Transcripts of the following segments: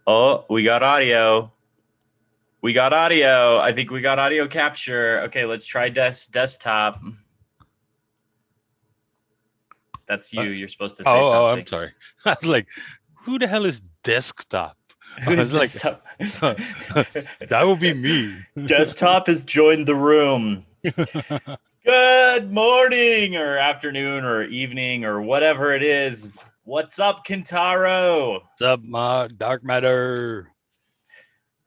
Oh, we got audio. We got audio. I think we got audio capture. Okay, let's try desktop. That's Uh, you. You're supposed to say oh, I'm something. sorry. I was like, who the hell is desktop? I Who's was like, desktop? that would be me. Desktop has joined the room. Good morning or afternoon or evening or whatever it is. What's up, Kintaro? What's up, my dark matter?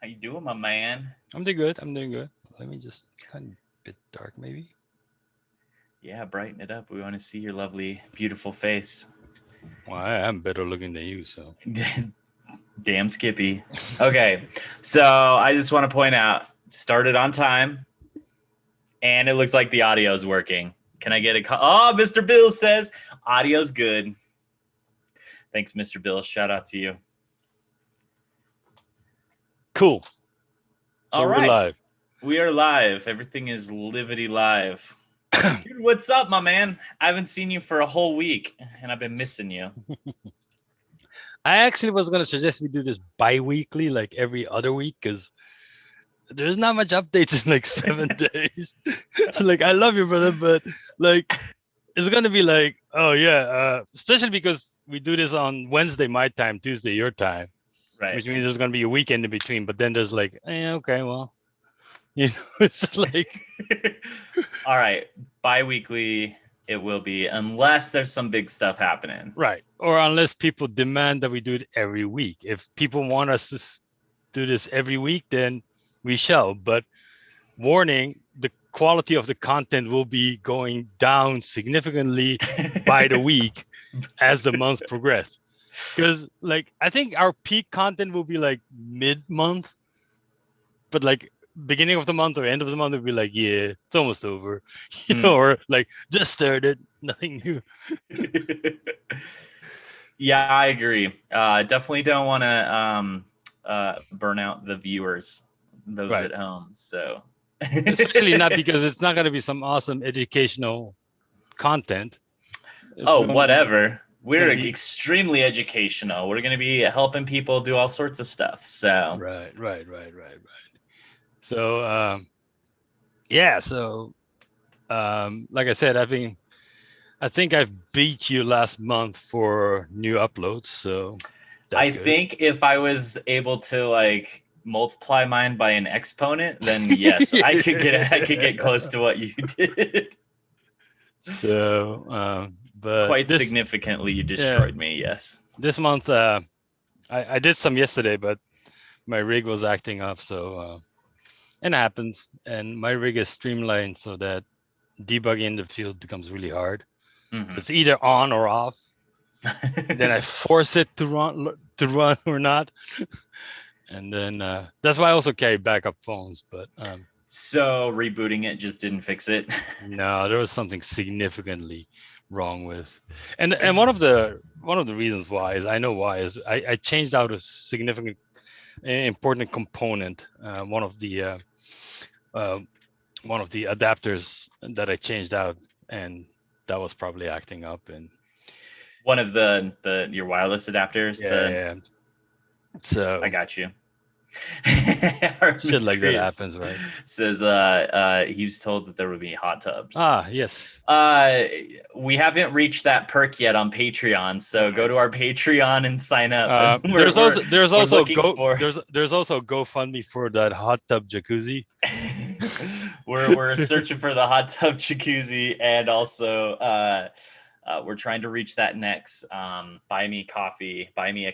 How you doing, my man? I'm doing good. I'm doing good. Let me just, it's kind of a bit dark, maybe. Yeah, brighten it up. We want to see your lovely, beautiful face. Well, I am better looking than you, so. Damn Skippy. Okay, so I just want to point out, started on time, and it looks like the audio is working. Can I get a call? Oh, Mr. Bill says audio's good. Thanks, Mr. Bill. Shout out to you. Cool. So All we're right, live. we are live. Everything is livity live. Dude, what's up, my man? I haven't seen you for a whole week, and I've been missing you. I actually was going to suggest we do this bi-weekly, like every other week, because there's not much updates in like 7 days. So like, I love you, brother, but like, it's gonna be like, oh yeah, especially because we do this on Wednesday my time, Tuesday your time, Right. which means there's gonna be a weekend in between. But then there's like, okay, well, it's like All right, bi-weekly it will be, unless there's some big stuff happening. right, or unless people demand that we do it every week. If people want us to do this every week, then we shall. But warning, the quality of the content will be going down significantly by the week as the months progress. Because like I think our peak content will be like mid-month, but like beginning of the month or end of the month will be like, yeah, it's almost over, Hmm. or like just started, nothing new. Yeah, I agree. Definitely don't want to burn out the viewers, those Right. at home. So, Especially not because it's not going to be some awesome educational content. It's oh, going to be, whatever. it's We're going to be extremely educational. We're going to be helping people do all sorts of stuff. So, right. So, yeah. So, like I said, I think I've beat you last month for new uploads. So that's I good. think if I was able to like multiply mine by an exponent, then yes, I could get close to what you did. So, but Quite significantly, you yeah, destroyed me. Yes. this month, I did some yesterday, but my rig was acting up. So, it happens. And my rig is streamlined so that debugging in the field becomes really hard. Mm-hmm. It's either on or off. Then I force it to run or not. And then, that's why I also carry backup phones. But, So rebooting it just didn't fix it. no, there was something significantly wrong with, and one of the reasons why is I know why is I changed out a significant important component, uh, one of the adapters that I changed out, and that was probably acting up. And One of the your wireless adapters. yeah, The yeah. I So sk you. Our shit like that miscreant happens, right? says he was told that there would be hot tubs. Ah, yes. Uh, we haven't reached that perk yet on Patreon, All so go right. to our Patreon and sign up. And we're There's we're also there's we're also looking go for there's also GoFundMe for that hot tub jacuzzi. we're searching for the hot tub jacuzzi, and also we're trying to reach that next buy me a coffee Buy me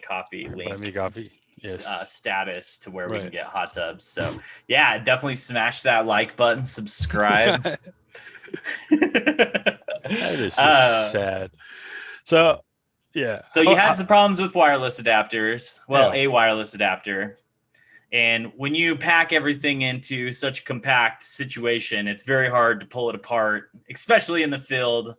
link coffee. Yes. status to where we can Right. get hot tubs. So yeah, definitely smash that like button, subscribe. That is just uh, sad. So yeah. so you had some problems with wireless adapters. Well, Yeah. a wireless adapter. And when you pack everything into such a compact situation, it's very hard to pull it apart, especially in the field,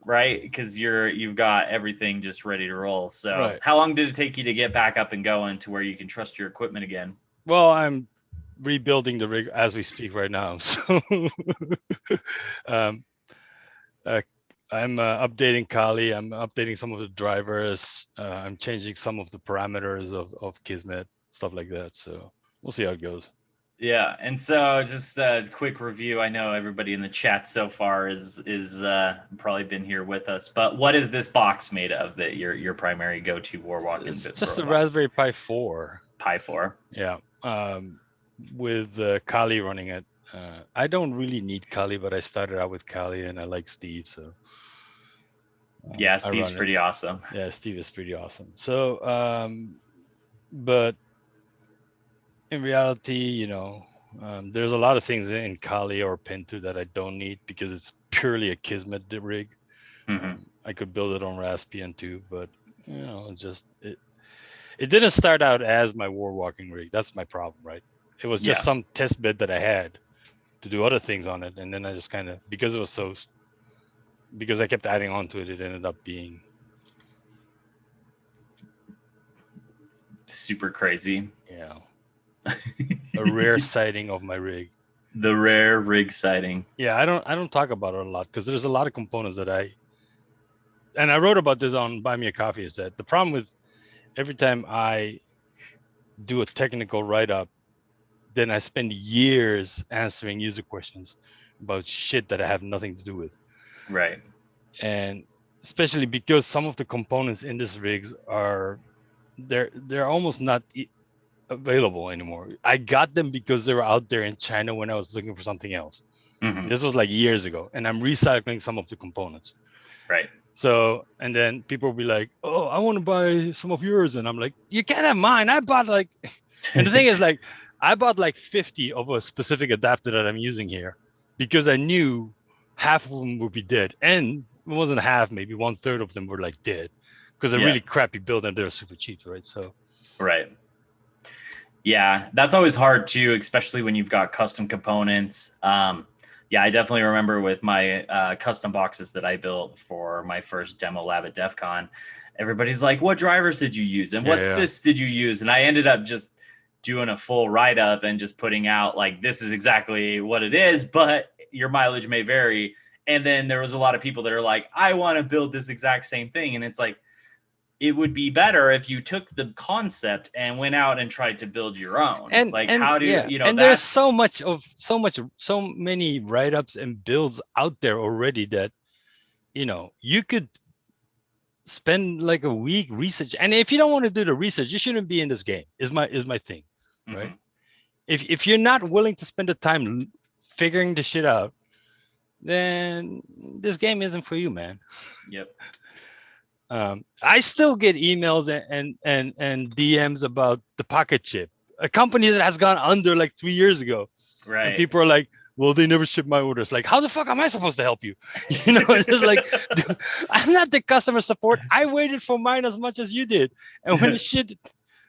right? Because you've got everything just ready to roll. So, Right. how long did it take you to get back up and going to where you can trust your equipment again? Well, I'm rebuilding the rig as we speak right now. So um uh, I'm updating Kali. I'm updating some of the drivers. I'm changing some of the parameters of Kismet, stuff like that. So we'll see how it goes. Yeah, and so just a quick review. I know everybody in the chat so far is probably been here with us, but what is this box made of that your primary go-to Warwalk and It's just Burrow a box? Raspberry Pi 4. Pi 4. Yeah. With Kali running it. I don't really need Kali, but I started out with Kali and I like Steve, so Yeah, I Steve's run it. pretty awesome. Yeah, Steve is pretty awesome. So, but in reality, there's a lot of things in Kali or Pinto that I don't need because it's purely a Kismet rig. Mm-hmm. I could build it on Raspbian too, but it didn't start out as my war walking rig. That's my problem, right? It was just some test bed that I had to do other things on it, and then I just kind of because I kept adding on to it, it ended up being super crazy. A rare sighting of my rig. The rare rig sighting. Yeah, I don't talk about it a lot because there's a lot of components that I wrote about this on Buy Me a Coffee, is that the problem with every time I do a technical write-up, then I spend years answering user questions about shit that I have nothing to do with. Right. And especially because some of the components in this rigs are they're almost not available anymore. I got them because they were out there in China when I was looking for something else. Mm-hmm. This was like years ago, and I'm recycling some of the components. Right. So, and then people will be like, "Oh, I want to buy some of yours," and I'm like, "You can't have mine. I bought like," and the thing is, like, I bought like 50 of a specific adapter that I'm using here because I knew half of them would be dead, and it wasn't half, maybe 1/3 of them were like dead because they're really crappy build and they're super cheap, right? So, right. Yeah, that's always hard too, especially when you've got custom components. Yeah, I definitely remember with my custom boxes that I built for my first demo lab at DEF CON, everybody's like, what drivers did you use? And what's this did you use? And I ended up just doing a full write-up and just putting out like, this is exactly what it is, but your mileage may vary. And then there was a lot of people that are like, I want to build this exact same thing. And it's like, it would be better if you took the concept and went out and tried to build your own. And like, and how do yeah, you know? and That's there's so many write-ups and builds out there already that you could spend like a week research. And if you don't want to do the research, you shouldn't be in this game. Is my thing, right? If you're not willing to spend the time figuring the shit out, then this game isn't for you, man. Yep. I still get emails and DMs about the Pocket Chip, a company that has gone under like 3 years ago. Right. And people are like, well, they never ship my orders. Like, how the fuck am I supposed to help you? It's just like, dude, I'm not the customer support. I waited for mine as much as you did. And when the shit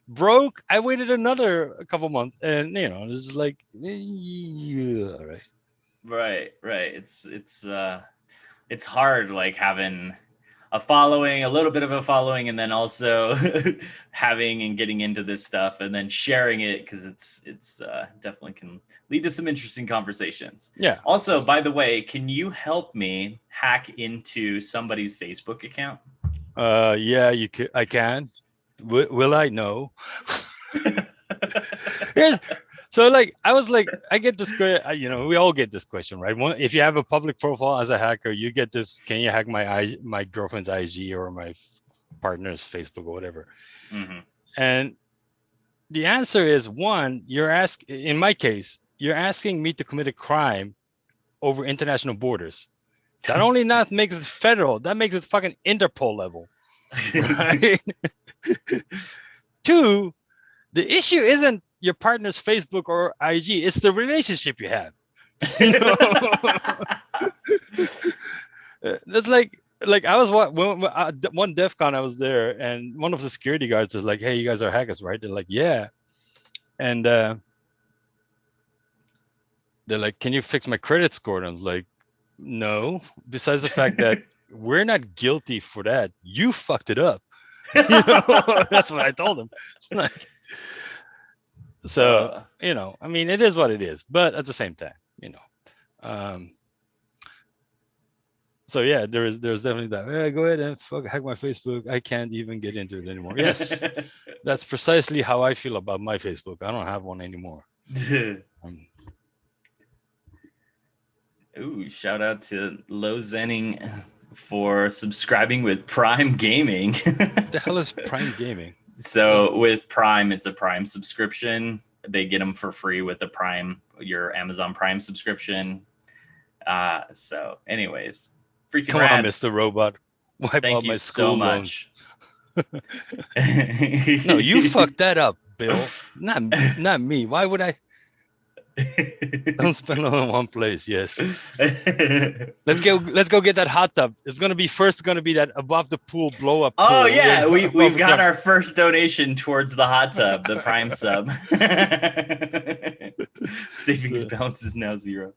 broke, I waited a couple months. And, it's just like, yeah, right. Right. It's hard, like having a little bit of a following, and then also having and getting into this stuff and then sharing it, because it's definitely can lead to some interesting conversations. Yeah. Also, by the way, can you help me hack into somebody's Facebook account? Yeah, I can. Will I? No. So like I get this question, we all get this question, right? If you have a public profile as a hacker, you get this, can you hack my girlfriend's IG or my partner's Facebook or whatever? Mm-hmm. And the answer is, one, in my case, you're asking me to commit a crime over international borders. That only not makes it federal, that makes it fucking Interpol level. Right? Two, the issue isn't your partner's Facebook or IG, it's the relationship you have. That's like I was one DEF CON, I was there, and one of the security guards is like, hey, you guys are hackers, right? They're like, yeah. And they're like, can you fix my credit score? And I was like, no, besides the fact that we're not guilty for that. You fucked it up. That's what I told him. Like, so, I mean, it is what it is, but at the same time, So yeah, there's definitely that. Yeah, go ahead and hack my Facebook. I can't even get into it anymore. Yes, that's precisely how I feel about my Facebook. I don't have one anymore. Ooh, shout out to Low Zenning for subscribing with Prime Gaming. What the hell is Prime Gaming? So with Prime, it's a Prime subscription. They get them for free with the Prime, your Amazon Prime subscription. So anyways, freaking Come rad. on, Mr. Robot. Wipe Thank out you my so school much. No, you fucked that up, Bill. Not me. Why would I? Don't spend it on one place. Yes. Let's go get that hot tub. It's gonna be that above the pool blow up. Oh pool. yeah, we've got our first donation towards the hot tub, the Prime sub. Savings balance is now 0.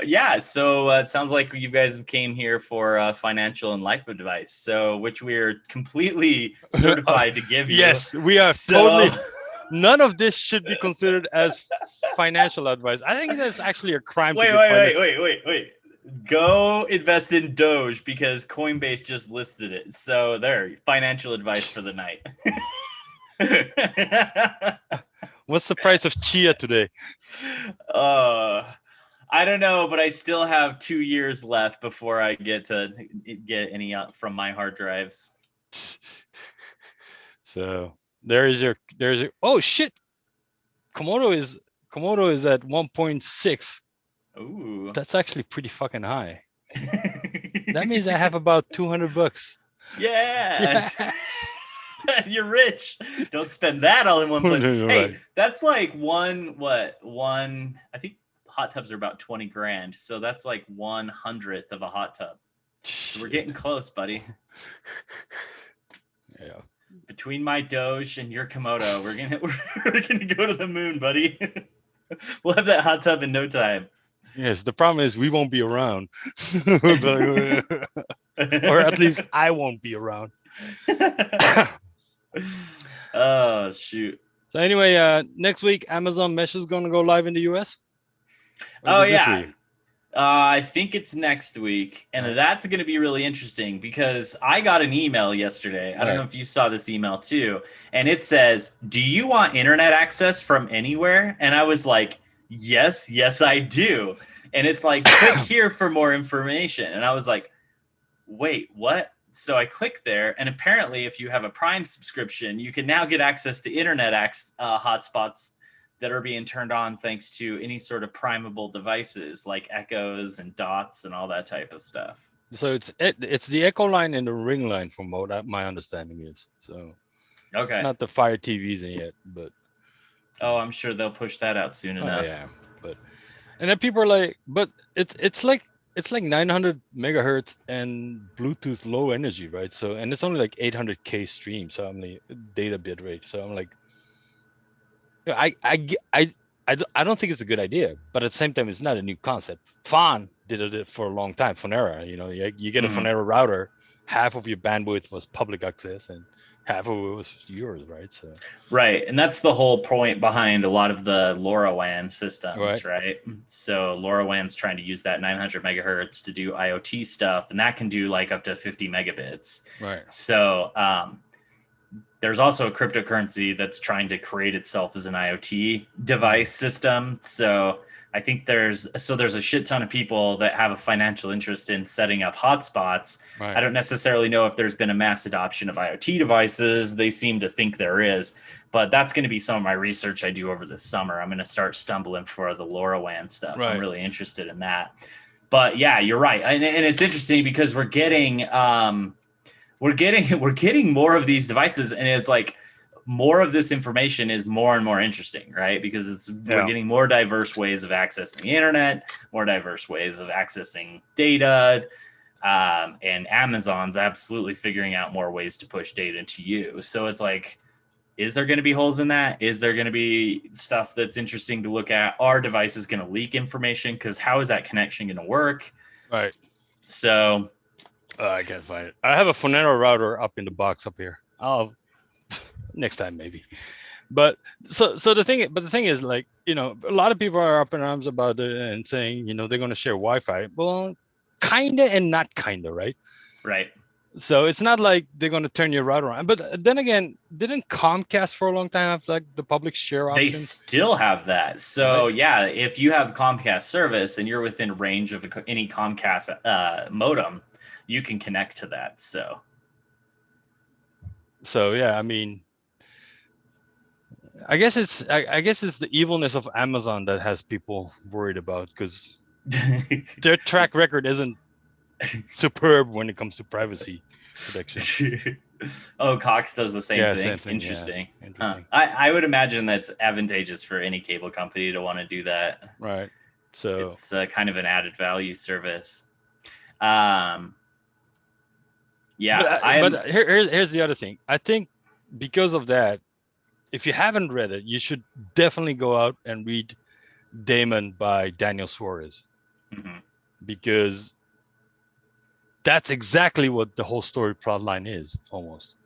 Yeah, so it sounds like you guys came here for financial and life advice, so which we are completely certified to give you. Yes, we are totally. None of this should be considered as financial advice. I think that's actually a crime. Wait. Go invest in Doge because Coinbase just listed it. So there, financial advice for the night. What's the price of chia today? I don't know, but I still have 2 years left before I get to get any from my hard drives. So there's your oh shit. Komodo is at 1.6. Ooh. That's actually pretty fucking high. That means I have about $200. Yeah. You're rich. Don't spend that all in one place. Hey, that's like one. I think hot tubs are about 20 grand. So that's like 1/100th of a hot tub. So we're getting close, buddy. Yeah. Between my Doge and your Komodo, we're gonna go to the moon, buddy. We'll have that hot tub in no time. Yes, the problem is we won't be around. Or at least I won't be around. Oh shoot. So anyway, next week Amazon Mesh is going to go live in the US. Oh yeah. I think it's next week, and that's going to be really interesting because I got an email yesterday. I don't know if you saw this email too, and it says, "Do you want internet access from anywhere?" And I was like, yes, I do. And it's like, click here for more information. And I was like, wait, what? So I clicked there, and apparently if you have a Prime subscription, you can now get access to internet hotspots that are being turned on thanks to any sort of primable devices like Echoes and Dots and all that type of stuff. So it's the Echo line and the Ring line from what my understanding is. So okay, it's not the Fire TVs in yet, but I'm sure they'll push that out soon enough. Yeah, and then people are like, but it's like 900 megahertz and Bluetooth low energy, right? So and it's only like 800K stream, so I'm like data bit rate. So I'm like, I don't think it's a good idea, but at the same time, it's not a new concept. Fawn did it for a long time. Fonera, you get a Fonera router, half of your bandwidth was public access, and half of it was yours, right? So right, and that's the whole point behind a lot of the LoRaWAN systems, right? So LoRaWAN's trying to use that 900 megahertz to do IoT stuff, and that can do like up to 50 megabits. Right. So there's also a cryptocurrency that's trying to create itself as an IoT device system. So I think there's a shit ton of people that have a financial interest in setting up hotspots. Right. I don't necessarily know if there's been a mass adoption of IoT devices. They seem to think there is, but that's going to be some of my research I do over the summer. I'm going to start stumbling for the LoRaWAN stuff. Right. I'm really interested in that. But yeah, you're right. And it's interesting because we're getting more of these devices, and it's like more of this information is more and more interesting, right? Because we're getting more diverse ways of accessing the internet, more diverse ways of accessing data, and Amazon's absolutely figuring out more ways to push data to you. So it's like, is there going to be holes in that? Is there going to be stuff that's interesting to look at? Are devices going to leak information? Because how is that connection going to work? Right. So I can't find it. I have a Fonera router up in the box up here. I'll next time maybe. But so the thing is, like, a lot of people are up in arms about it and saying, they're going to share Wi-Fi. Well, kinda and not kinda, right? Right. So it's not like they're going to turn your router on. But then again, didn't Comcast for a long time have like the public share They option? still have that. So Right. yeah, if you have Comcast service and you're within range of any Comcast modem, you can connect to that. So Yeah, I mean, I guess it's the evilness of Amazon that has people worried about, because their track record isn't superb when it comes to privacy protection. oh, Cox does the same Yeah, thing. same thing. Yeah, Interesting. Huh. interesting. I would imagine that's advantageous for any cable company to want to do that. Right. So It's kind of an added value service. Um, yeah, but here's the other thing. I think because of that, if you haven't read it, you should definitely go out and read Daemon by Daniel Suarez, mhm. because that's exactly what the whole story plot line is, almost.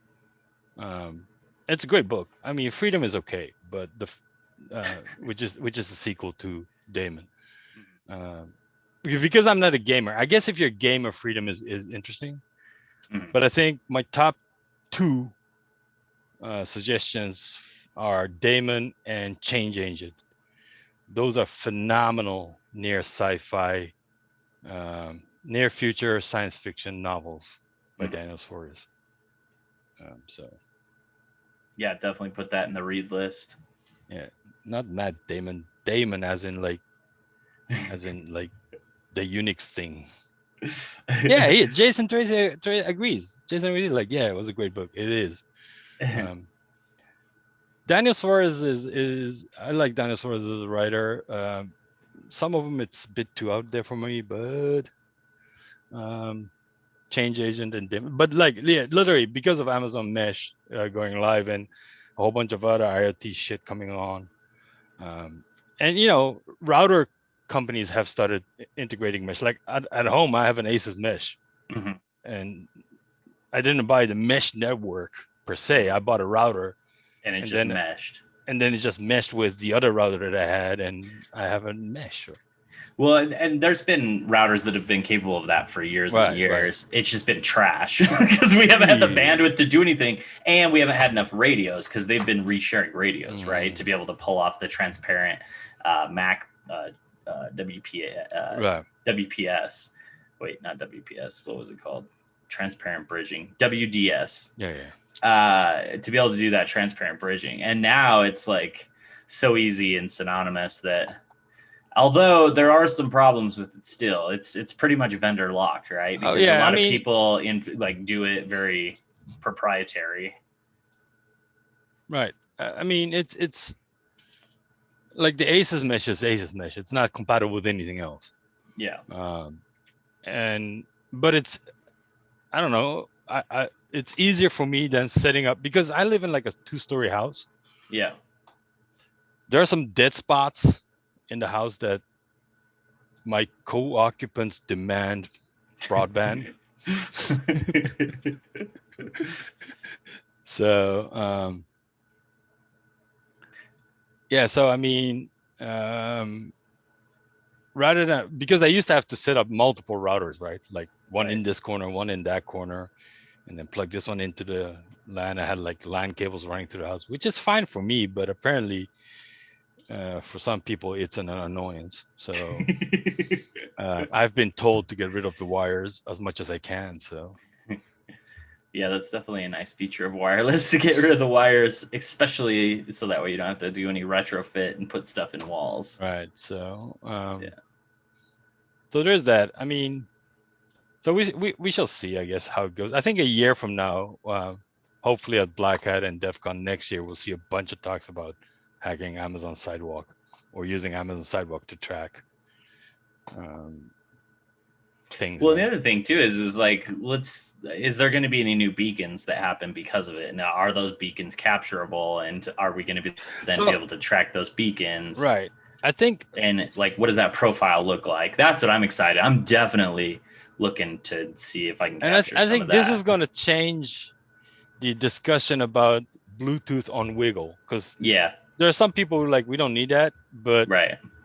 It's a great book. I mean, Freedom is okay, but which is the sequel to Daemon. Because I'm not a gamer. I guess if you're a gamer, Freedom is interesting. Mhm. But I think my top two suggestions are Daemon and Change Agent. Those are phenomenal near sci-fi, near future science fiction novels by Daniel Suarez. So Yeah, definitely put that in the read list. yeah, not Matt Damon. Damon as in like the Unix thing. Yeah, Jason Tracy agrees. Jason really like, yeah, it was a great book. It is. Daniel Suarez is I like Daniel Suarez as a writer. Some of them it's a bit too out there for me, but Change Agent and Dim, but like, yeah, literally because of Amazon Mesh going live and a whole bunch of other IoT shit coming on, and you know, router companies have started integrating mesh. Like at home, I have an Asus Mesh, and I didn't buy the mesh network per se. I bought a router, and it just meshed. And then it just meshed with the other router that I had, and I have a mesh. Well, and there's been routers that have been capable of that for years and years. It's just been trash because we haven't had the bandwidth to do anything, and we haven't had enough radios because they've been resharing radios, right, to be able to pull off the transparent Mac WPS. Wait, not WPS. What was it called? Transparent bridging. WDS. To be able to do that transparent bridging, and now it's like so easy and synonymous that. Although there are some problems with it still, it's pretty much vendor locked, right? Because a lot of people do it very proprietary. Right. I mean, it's like the Asus mesh is Asus mesh. It's not compatible with anything else. Yeah. But it's, I don't know. It's easier for me than setting up, because I live in like a 2-story house. Yeah. There are some dead spots in the house that my co-occupants demand broadband. So so I mean, rather than, because I used to have to set up multiple routers, right? Like one in this corner, one in that corner, and then plug this one into the LAN. I had like LAN cables running through the house, which is fine for me, but apparently for some people it's an annoyance. So I've been told to get rid of the wires as much as I can. So yeah, that's definitely a nice feature of wireless, to get rid of the wires, especially so that way you don't have to do any retrofit and put stuff in walls. Right. So so there's that. I mean, so we shall see, I guess, how it goes. I think a year from now, hopefully at Black Hat and DEF CON next year, we'll see a bunch of talks about hacking Amazon Sidewalk or using Amazon Sidewalk to track things. Well, the other thing too is like, is there going to be any new beacons that happen because of it? Now, are those beacons capturable, and are we going to be able to track those beacons? Right. I think, and like, what does that profile look like? That's what I'm excited. I'm definitely looking to see if I can capture some of that. I think this is going to change the discussion about Bluetooth on Wiggle, because there are some people who are like, we don't need that, but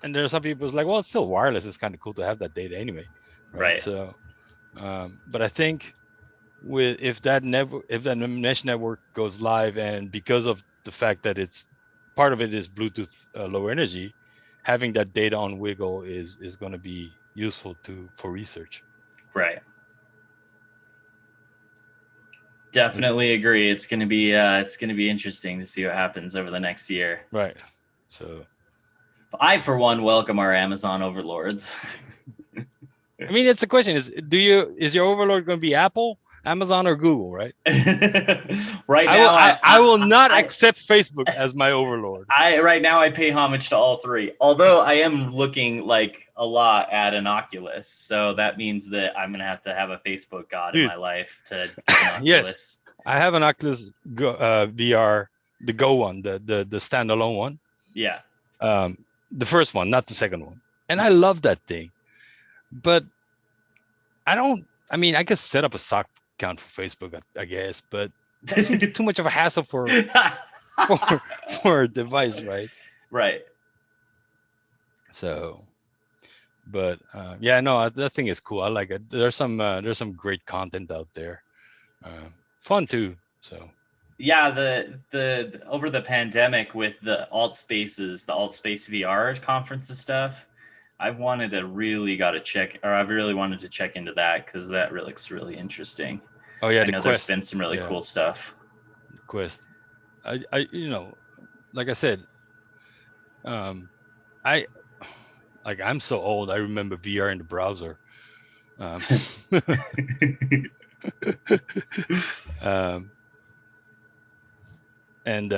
and there are some people who's like, well, it's still wireless. It's kind of cool to have that data anyway. Right. So But I think if that mesh network goes live, and because of the fact that it's part of it is Bluetooth low energy, having that data on Wiggle is going to be useful for research. Right. Definitely agree. It's gonna be interesting to see what happens over the next year. Right. So I, for one, welcome our Amazon overlords. I mean, it's the question: is your overlord going to be Apple, Amazon, or Google? Right. Right now, I will not accept Facebook as my overlord. Right now I pay homage to all three. Although I am looking like a lot at an Oculus, so that means that I'm gonna have to have a Facebook god in my life to get an Oculus. Yes, I have an Oculus VR, the Go one, the standalone one. Yeah. The first one, not the second one, and I love that thing. But I mean, I could set up a sock account for Facebook, I guess, but that seems too much of a hassle for a device, right? Right. So, but yeah, no, that thing is cool. I like it. There's some great content out there. Fun too. So. Yeah, the over the pandemic with the alt space VR conferences stuff, I've really wanted to check into that because that really looks really interesting. Oh yeah, I know there's been some really cool stuff. Quest. I like I said, I'm so old. I remember VR in the browser. And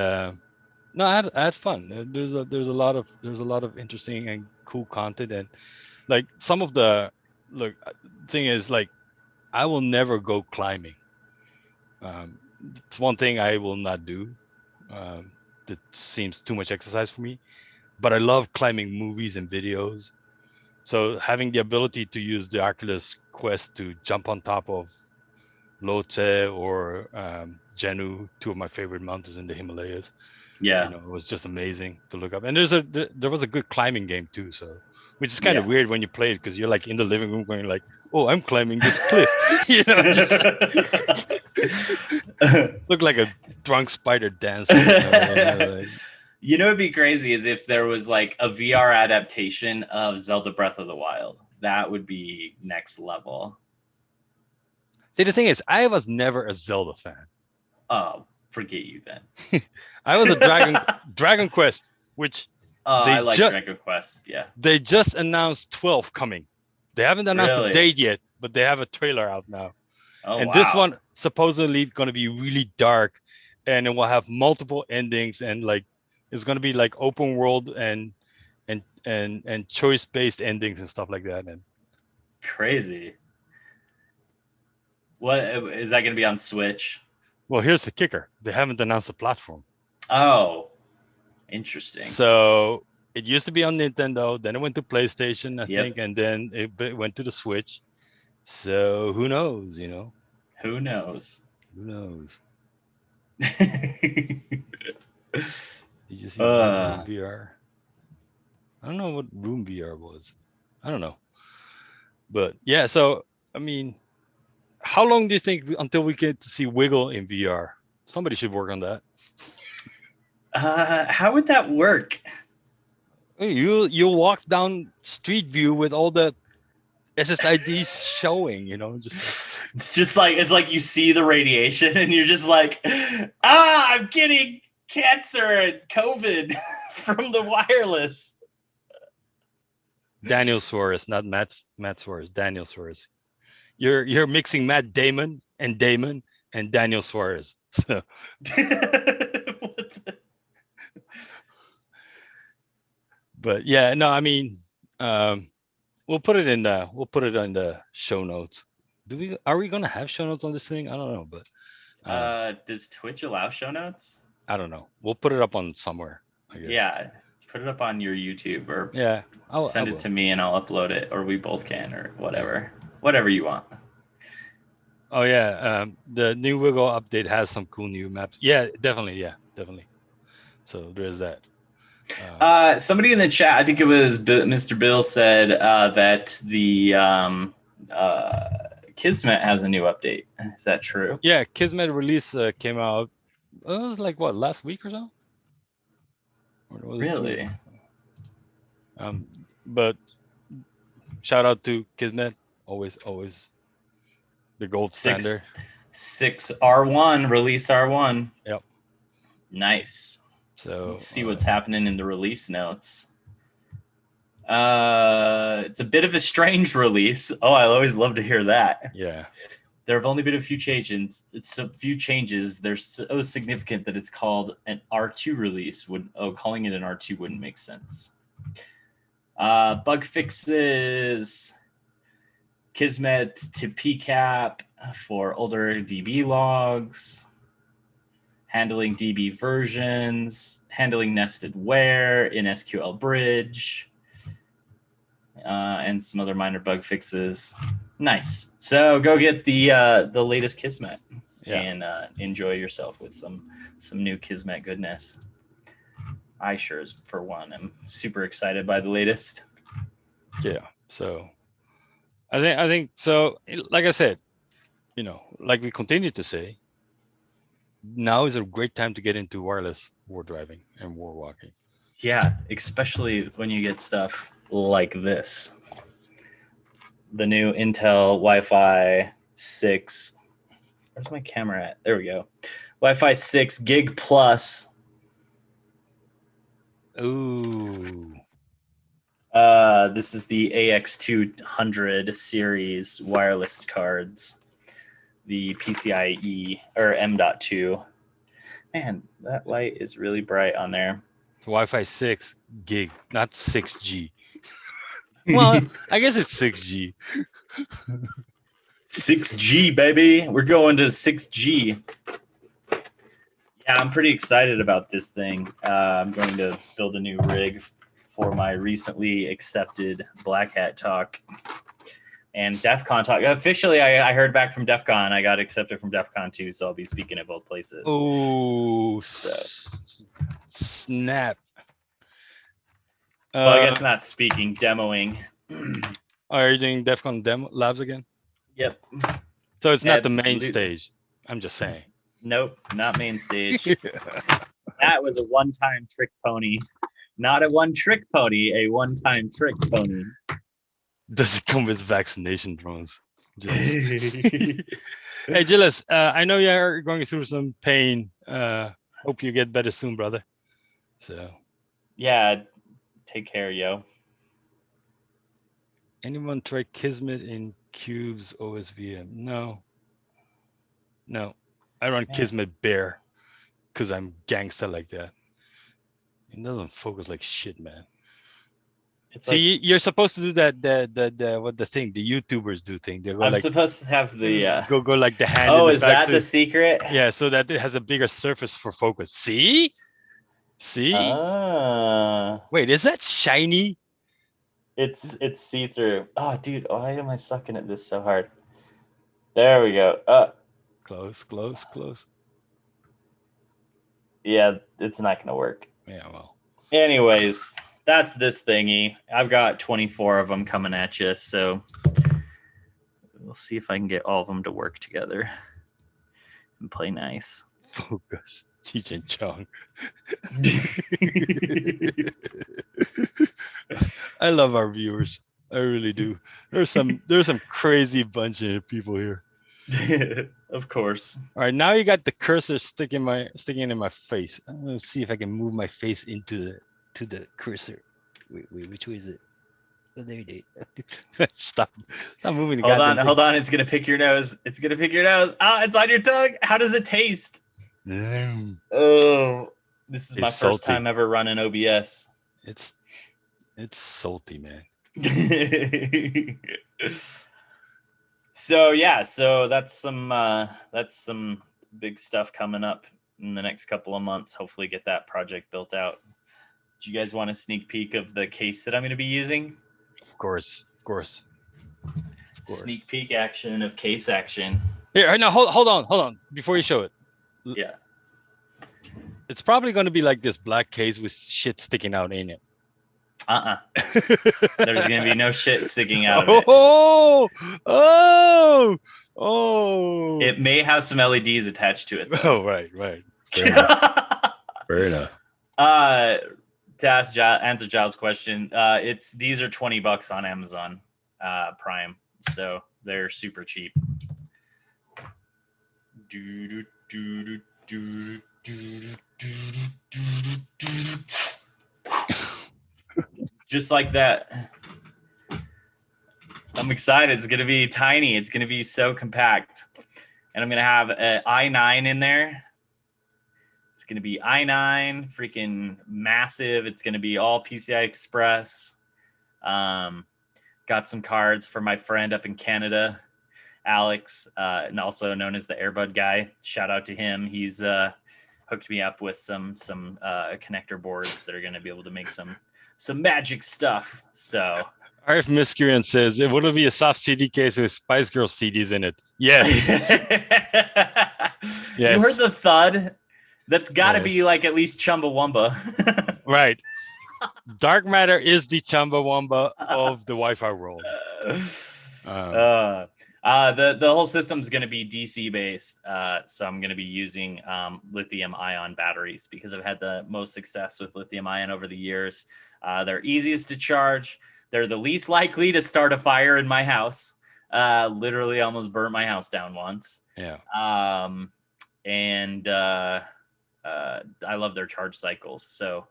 no, I had fun. There's a lot of interesting and cool content, and like some of the thing is like I will never go climbing. It's one thing I will not do. That seems too much exercise for me. But I love climbing movies and videos. So having the ability to use the Oculus Quest to jump on top of Lhotse or Jenu, two of my favorite mountains in the Himalayas. Yeah, it was just amazing to look up. And there was a good climbing game too, so which is kind of weird when you play it because you're like in the living room going like, oh, I'm climbing this cliff. Look like a drunk spider dancing. You know, it'd be crazy is if there was like a VR adaptation of Zelda Breath of the Wild. That would be next level. See, the thing is, I was never a Zelda fan. Oh, forget you then. I was a Dragon Quest, which I like Dragon Quest. Yeah, they just announced 12 coming. They haven't announced the date yet, but they have a trailer out now. Oh, and this one supposedly going to be really dark, and it will have multiple endings, and like it's going to be like open world and choice based endings and stuff like that. And crazy. What is that going to be on Switch? Well, here's the kicker: they haven't announced the platform. Oh, interesting. So it used to be on Nintendo, then it went to PlayStation, I think, and then it went to the Switch. So who knows? Who knows? Who knows? Did you see Room VR? I don't know what Room VR was. I don't know. But yeah, so I mean, how long do you think until we get to see Wiggle in VR? Somebody should work on that. How would that work? You walk down Street View with all the SSIDs showing, it's just like you see the radiation and you're just like, I'm getting cancer and COVID from the wireless. Daniel Suarez, not Matt Suarez. Daniel Suarez. You're mixing Matt Daemon and Daniel Suarez. So. But yeah, no, I mean, we'll put it in the show notes. Are we gonna have show notes on this thing? I don't know, but does Twitch allow show notes? I don't know. We'll put it up on somewhere, I guess. Yeah, put it up on your YouTube or send it to me and I'll upload it, or we both can, or whatever you want. Oh yeah, the new Wiggle update has some cool new maps. Yeah, definitely. So there's that. Somebody in the chat, I think it was Mr. Bill, said that the Kismet has a new update. Is that true? Yeah, Kismet release came out. It was like what, last week or so? Or was it Really? But shout out to Kismet. Always the gold standard. 6R1 release R1. Yep. Nice. So Let's see what's happening in the release notes. It's a bit of a strange release. Oh, I always love to hear that. Yeah. There have only been a few changes. It's a few changes. They're so significant that it's called an R2 release. Calling it an R2 wouldn't make sense. Bug fixes. Kismet to PCAP for older DB logs. Handling DB versions. Handling nested where in SQL Bridge. And some other minor bug fixes. Nice. So go get the latest Kismet and enjoy yourself with some new Kismet goodness. I sure, for one, am super excited by the latest. Yeah. So I think so. Like I said, like we continue to say, now is a great time to get into wireless war driving and war walking. Yeah, especially when you get stuff like this. The new Intel Wi-Fi 6. Where's my camera at? There we go. Wi-Fi 6 gig plus. Ooh. This is the AX200 series wireless cards. The PCIe or M.2. Man, that light is really bright on there. It's Wi-Fi 6 gig, not 6G. Well, I guess it's 6G. 6G, baby. We're going to 6G. Yeah, I'm pretty excited about this thing. I'm going to build a new rig for my recently accepted Black Hat Talk and DEF CON Talk. Officially, I heard back from DEF CON. I got accepted from DEF CON too, so I'll be speaking at both places. Oh, so. Snap. Well, I guess not speaking, demoing. Are you doing DEF CON demo labs again? Yep. So it's not the main stage. I'm just saying. Nope, not main stage. That was a one-time trick pony. Not a one-trick pony, a one-time trick pony. Does it come with vaccination drones? Hey, Gilles, I know you're going through some pain. Hope you get better soon, brother. So. Yeah, take care, yo. Anyone try Kismet in Cube's OSVM? No. I run Kismet Bear because I'm gangsta like that. It doesn't focus like shit, man. See, you're supposed to do that. The thing the YouTubers do thing. They go I'm supposed to have the go like the hand. Oh, in the is that the secret? Yeah, so that it has a bigger surface for focus. See. Wait, is that shiny? It's see-through. Oh, dude, why am I sucking at this so hard? There we go. Close. Yeah, it's not gonna work. Yeah, well. Anyways, that's this thingy. I've got 24 of them coming at you, so we'll see if I can get all of them to work together and play nice. Focus, Cheech and Chong. I love our viewers. I really do. There's some crazy bunch of people here. Of course. All right, now you got the cursor sticking in my face. Let's see if I can move my face into the cursor. Wait, which way is it? Oh, there you go. Stop moving. Hold on. It's gonna pick your nose. It's on your tongue. How does it taste? Oh, this is my first time ever running OBS. It's salty, man. So that's some big stuff coming up in the next couple of months. Hopefully get that project built out. Do you guys want a sneak peek of the case that I'm going to be using? Of course. Sneak peek action of case action. Here, now hold on before you show it. Yeah. It's probably going to be like this black case with shit sticking out in it. There's gonna be no shit sticking out of it. Oh. It may have some LEDs attached to it, though. Oh, right. Fair enough. Fair enough. To answer Giles' question, these are $20 on Amazon Prime, so they're super cheap. Just like that. I'm excited. It's gonna be tiny. It's gonna be so compact, and I'm gonna have an i9 in there. It's going to be i9, freaking massive. It's going to be all PCI Express. Got some cards for my friend up in Canada, Alex, and also known as the Airbud guy. Shout out to him. He's hooked me up with some connector boards that are going to be able to make some magic stuff. So RF Miscreant says, would it be a soft CD case with Spice Girl CDs in it? Yes. Yes. You heard the thud? That's got to be like at least Chumbawamba. Right. Dark matter is the Chumbawamba of the Wi-Fi world. The whole system's going to be DC based, so I'm going to be using lithium ion batteries because I've had the most success with lithium ion over the years. They're easiest to charge. They're the least likely to start a fire in my house. Literally almost burnt my house down once. Yeah. I love their charge cycles. So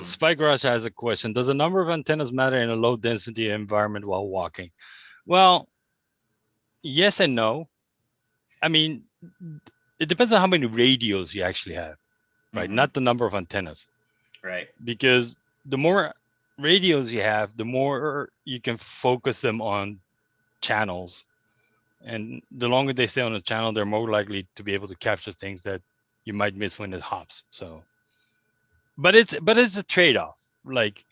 Spike Rush has a question. Does the number of antennas matter in a low density environment while walking? Well, yes and no. I mean, it depends on how many radios you actually have, right? Mm-hmm. Not the number of antennas. Right. Because the more radios you have, the more you can focus them on channels. And the longer they stay on a channel, they're more likely to be able to capture things that you might miss when it hops. So, but it's a trade-off. Like,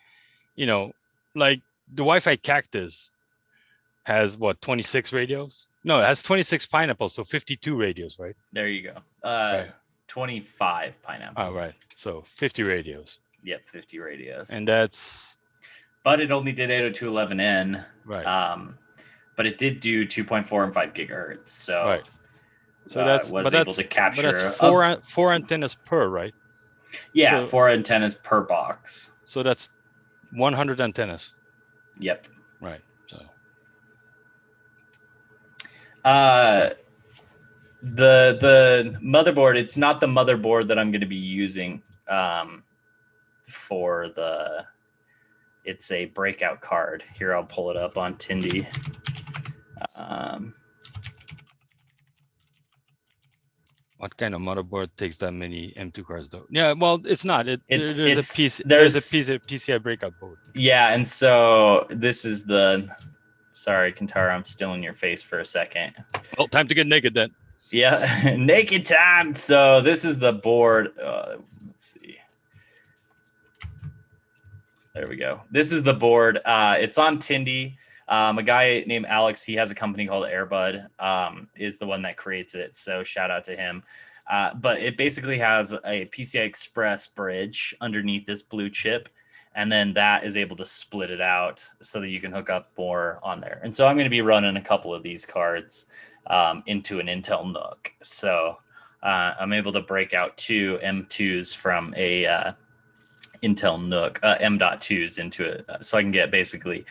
like the Wi-Fi Cactus has 26 radios? No, it has 26 pineapples, so 52 radios, right? There you go. Right. 25 pineapples. Oh, right. So 50 radios. Yep, 50 radios. And that's. But it only did 802.11n. Right. But it did do 2.4 and 5 gigahertz. So. Right. So that's able to capture. But that's four antennas per, right? Yeah, so, 4 antennas per box. So that's 100 antennas. Yep. Right. So. The motherboard. It's not the motherboard that I'm going to be using. For the. It's a breakout card. Here, I'll pull it up on Tindy. What kind of motherboard takes that many M2 cards, though? Yeah, well, it's not. There's a PCI breakout board. Yeah, and so this is the. Sorry, Kentaro, I'm still in your face for a second. Well, time to get naked then. Yeah, naked time. So this is the board. Let's see. There we go. This is the board. It's on Tindy. A guy named Alex, he has a company called Airbud, is the one that creates it. So shout out to him. But it basically has a PCI Express bridge underneath this blue chip. And then that is able to split it out so that you can hook up more on there. And so I'm going to be running a couple of these cards into an Intel NUC. So I'm able to break out 2 M2s from a Intel NUC, M.2s into it. So I can get basically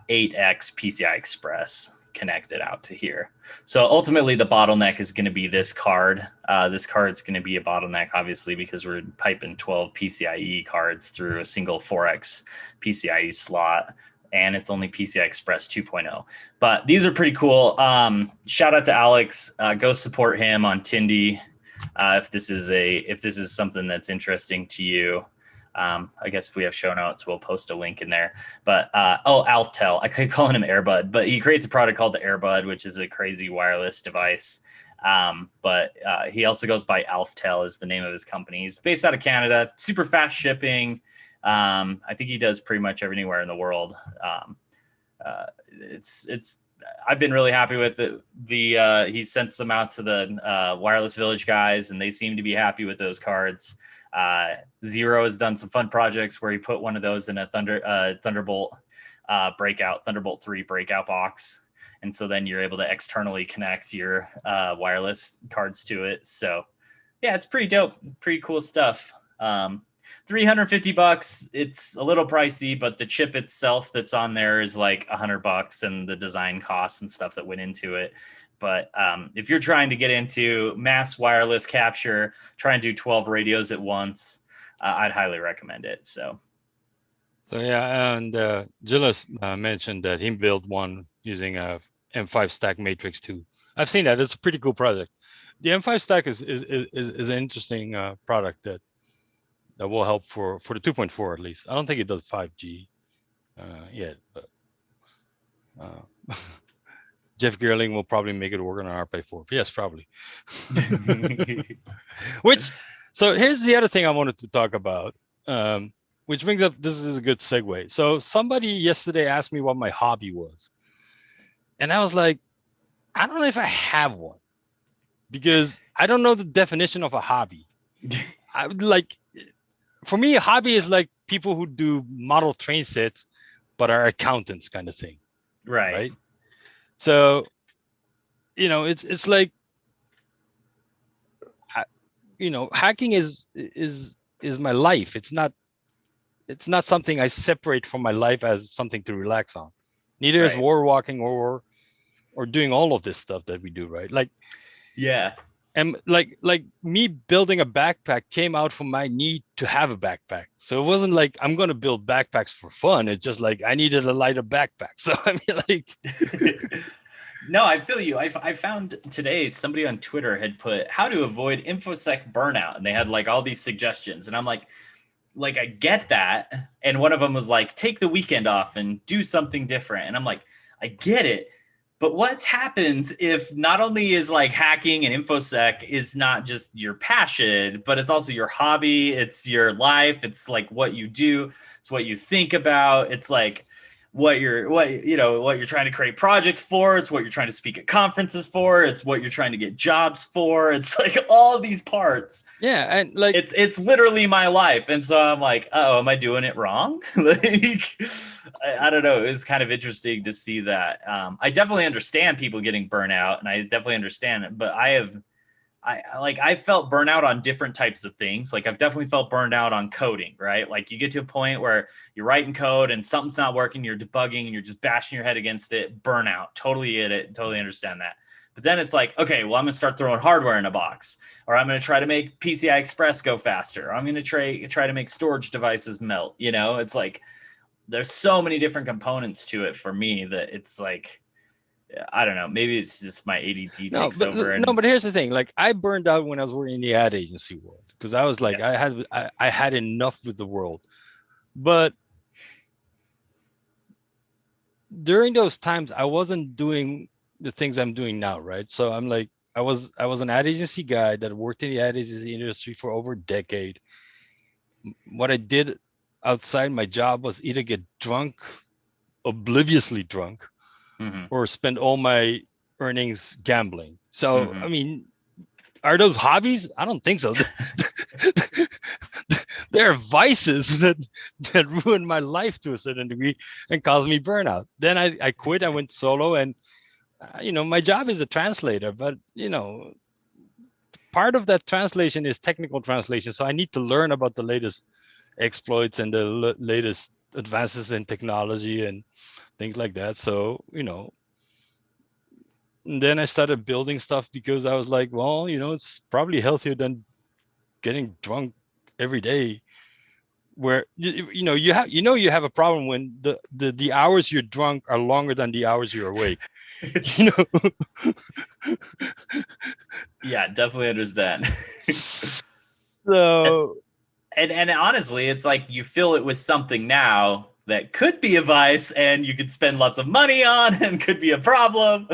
8x PCI Express connected out to here. So ultimately the bottleneck is going to be this card. This card's going to be a bottleneck, obviously, because we're piping 12 PCIe cards through a single 4x PCIe slot, and it's only PCI Express 2.0. But these are pretty cool. Shout out to Alex. Go support him on Tindy if this is something that's interesting to you. I guess if we have show notes, we'll post a link in there. But Alftel, I keep calling him Airbud, but he creates a product called the Airbud, which is a crazy wireless device. But he also goes by Alftel is the name of his company. He's based out of Canada, super fast shipping. I think he does pretty much everywhere in the world. It's I've been really happy with it. He sent some out to the Wireless Village guys, and they seem to be happy with those cards. Zero has done some fun projects where he put one of those in a Thunderbolt Thunderbolt 3 breakout box, and so then you're able to externally connect your wireless cards to it. So yeah, it's pretty dope, pretty cool stuff. $350. It's a little pricey, but the chip itself that's on there is like $100, and the design costs and stuff that went into it. But if you're trying to get into mass wireless capture, try and do 12 radios at once, I'd highly recommend it. So yeah, and Gilles mentioned that he built one using a M5 stack matrix too. I've seen that. It's a pretty cool project. The M5 stack is an interesting product that will help for the 2.4 at least. I don't think it does 5G yet, but Jeff Gerling will probably make it work on an RP4. Yes, probably. So here's the other thing I wanted to talk about, which brings up, this is a good segue. So somebody yesterday asked me what my hobby was. And I was like, I don't know if I have one, because I don't know the definition of a hobby. For me, a hobby is like people who do model train sets, but are accountants kind of thing. Right. So, it's like, hacking is my life. It's not something I separate from my life as something to relax on. Neither is war walking or doing all of this stuff that we do, right? Like, yeah. And like me building a backpack came out from my need to have a backpack. So it wasn't like I'm going to build backpacks for fun. It's just like I needed a lighter backpack. So I mean, like. No, I feel you. I found today somebody on Twitter had put how to avoid Infosec burnout, and they had like all these suggestions, and I'm like I get that. And one of them was like, take the weekend off and do something different. And I'm like, I get it. But what happens if not only is like hacking and Infosec is not just your passion, but it's also your hobby, it's your life, it's like what you do, it's what you think about, it's like what you're trying to create projects for, it's what you're trying to speak at conferences for, it's what you're trying to get jobs for, it's like all of these parts. Yeah, and like it's literally my life. And so I'm like, oh, am I doing it wrong? Like I don't know. It was kind of interesting to see that. I definitely understand people getting burnout, and I definitely understand it, but I felt burnout on different types of things. Like I've definitely felt burned out on coding, right? Like you get to a point where you're writing code and something's not working, you're debugging and you're just bashing your head against it. Burnout. Totally get it. Totally understand that. But then it's like, okay, well, I'm going to start throwing hardware in a box, or I'm going to try to make PCI Express go faster. Or I'm going to try to make storage devices melt. It's like, there's so many different components to it for me that it's like, I don't know. Maybe it's just my ADD takes over. But here's the thing. Like I burned out when I was working in the ad agency world, because I was like, I had enough with the world. But during those times, I wasn't doing the things I'm doing now, right? So I'm like, I was an ad agency guy that worked in the ad agency industry for over a decade. What I did outside my job was either get drunk, obliviously drunk, or spend all my earnings gambling. So, I mean, are those hobbies? I don't think so. They're vices that ruined my life to a certain degree and caused me burnout. Then I quit. I went solo, and my job is a translator, but part of that translation is technical translation. So I need to learn about the latest exploits and the latest advances in technology and things like that. So, and then I started building stuff because I was like, well, it's probably healthier than getting drunk every day, where you have a problem when the hours you're drunk are longer than the hours you're awake. Yeah, definitely understand. So and honestly, it's like you fill it with something now that could be a vice and you could spend lots of money on and could be a problem.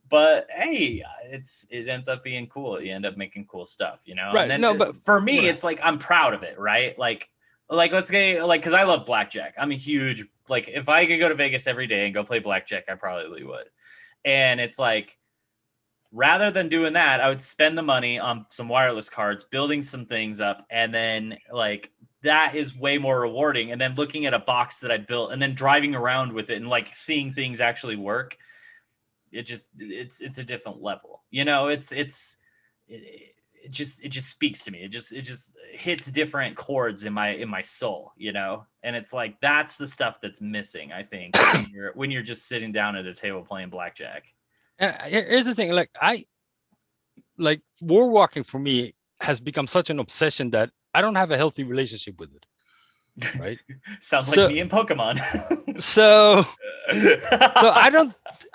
But hey, it ends up being cool. You end up making cool stuff, Right. And then but for me, it's like I'm proud of it, right? Like let's say, like, because I love blackjack. I'm a huge like if I could go to Vegas every day and go play blackjack, I probably would. And it's like, rather than doing that, I would spend the money on some wireless cards, building some things up, and then like that is way more rewarding. And then looking at a box that I built and then driving around with it and like seeing things actually work, it's a different level. You know, it just speaks to me. It just hits different chords in my soul, you know? And it's like that's the stuff that's missing, I think, when you're just sitting down at a table playing blackjack. And here's the thing, like war walking for me has become such an obsession that I don't have a healthy relationship with it. Right? Sounds like me and Pokemon. so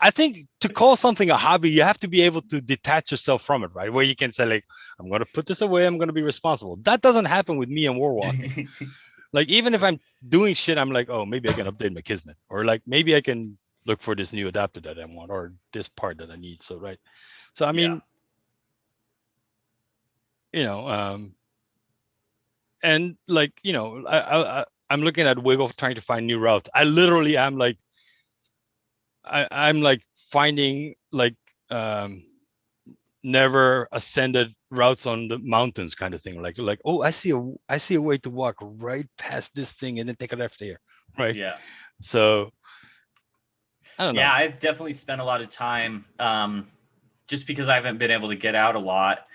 I think to call something a hobby, you have to be able to detach yourself from it, right? Where you can say, like, I'm going to put this away, I'm going to be responsible. That doesn't happen with me and war walking. Like, even if I'm doing shit, I'm like, oh, maybe I can update my Kismet, or like maybe I can look for this new adapter that I want, or this part that I need. So, right. So, I mean, you know, and like, you know, I'm looking at Wiggle trying to find new routes. I literally am like, I'm like finding like never ascended routes on the mountains kind of thing. Like, oh, I see a way to walk right past this thing and then take a left there. Right. Yeah. So I don't know. Yeah, I've definitely spent a lot of time just because I haven't been able to get out a lot,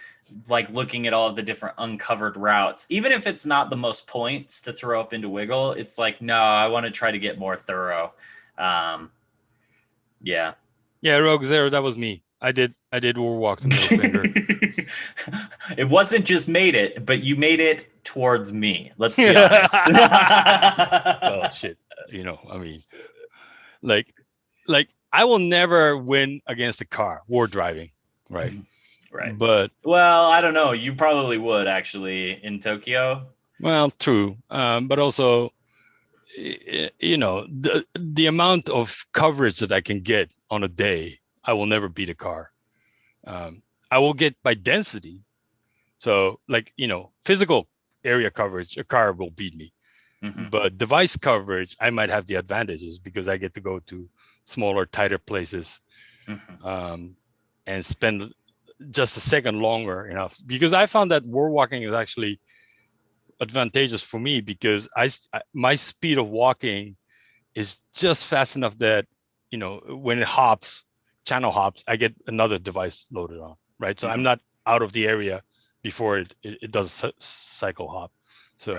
like looking at all of the different uncovered routes. Even if it's not the most points to throw up into Wiggle, it's like, no, I want to try to get more thorough. Yeah, Rogue Zero, that was me. I did war walk to middle finger. It wasn't just made it, but you made it towards me. Let's be honest. Well, shit. You know, I mean, like I will never win against a car war driving, right? Right. But well, I don't know. You probably would actually in Tokyo. Well, true. But also, you know, the amount of coverage that I can get on a day, I will never beat a car. I will get by density. So, like, you know, physical area coverage, a car will beat me. Mm-hmm. But device coverage, I might have the advantages because I get to go to smaller, tighter places, and spend just a second longer enough. Because I found that war walking is actually advantageous for me because my speed of walking is just fast enough that, you know, when it hops, channel hops, I get another device loaded on, right? So I'm not out of the area before it does cycle hop. So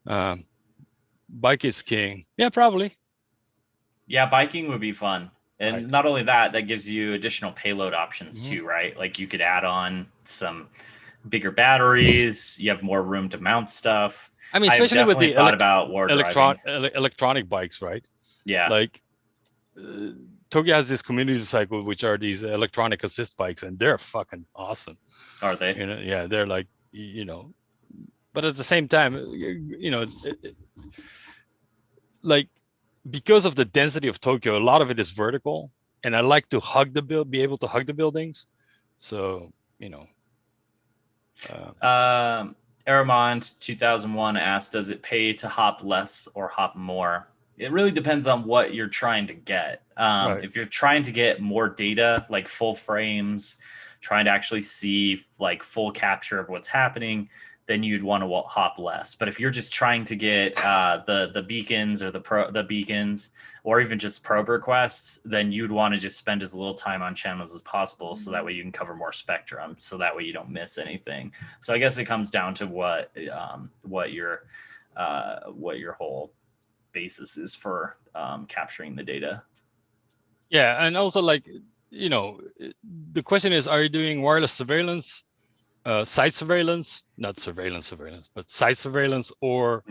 right. Bike is king. Yeah, probably. Yeah, biking would be fun. And right. Not only that, that gives you additional payload options too, right? Like you could add on some bigger batteries. You have more room to mount stuff. I mean, especially with the electronic bikes, right? Yeah. Like Tokyo has this community cycle, which are these electronic assist bikes, and they're fucking awesome. Are they? You know, yeah, they're like, you know, but at the same time, you know, like because of the density of Tokyo, a lot of it is vertical, and I like to be able to hug the buildings. So, you know. Aramond 2001 asked, does it pay to hop less or hop more? It really depends on what you're trying to get. Right. If you're trying to get more data, like full frames, trying to actually see like full capture of what's happening, then you'd want to hop less. But if you're just trying to get the beacons or the beacons or even just probe requests, then you'd want to just spend as little time on channels as possible, so that way you can cover more spectrum, so that way you don't miss anything. So I guess it comes down to what your whole basis is for capturing the data. Yeah, and also, like, you know, the question is, are you doing wireless surveillance, site surveillance, not surveillance, but site surveillance, or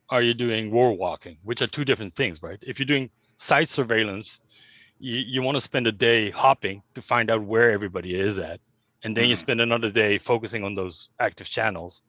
are you doing war walking, which are two different things, right? If you're doing site surveillance, you want to spend a day hopping to find out where everybody is at, and then you spend another day focusing on those active channels